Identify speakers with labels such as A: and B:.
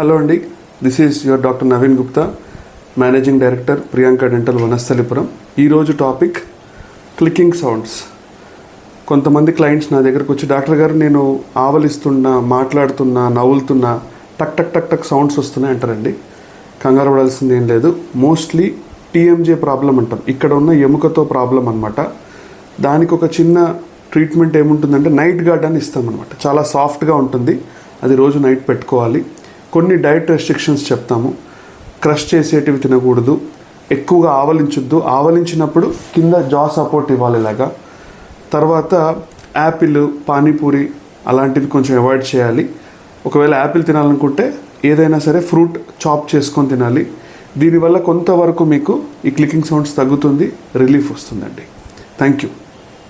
A: Hello అండి, this is your doctor Naveen Gupta, managing director Priyanka dental Vanasthalipuram. ఈరోజు topic clicking sounds. కొంతమంది clients నా దగ్గరకు వచ్చి, డాక్టర్ గారు నేను ఆవలిస్తున్నా, మాట్లాడుతున్నా, నవ్వులుతున్నా, టక్ టక్ టక్ టక్ సౌండ్స్ వస్తున్నాయి అంటారండి. కంగారు పడాల్సింది ఏం లేదు. మోస్ట్లీ టీఎంజే ప్రాబ్లం అంటాం, ఇక్కడ ఉన్న ఎముకతో ప్రాబ్లం అనమాట. దానికి ఒక చిన్న ట్రీట్మెంట్ ఏముంటుందంటే నైట్ గార్డ్ అని ఇస్తామన్నమాట. చాలా సాఫ్ట్గా ఉంటుంది, అది రోజు నైట్ పెట్టుకోవాలి. కొన్ని డైట్ రెస్ట్రిక్షన్స్ చెప్తాము. క్రష్ చేసేటివి తినకూడదు, ఎక్కువగా ఆవలించొద్దు, ఆవలించినప్పుడు కింద జా సపోర్ట్ ఇవ్వాలి ఇలాగా. తర్వాత యాపిల్, పానీపూరి అలాంటివి కొంచెం అవాయిడ్ చేయాలి. ఒకవేళ యాపిల్ తినాలనుకుంటే ఏదైనా సరే ఫ్రూట్ చాప్ చేసుకొని తినాలి. దీనివల్ల కొంతవరకు మీకు ఈ క్లికింగ్ సౌండ్స్ తగ్గుతుంది, రిలీఫ్ వస్తుందండి. Thank you.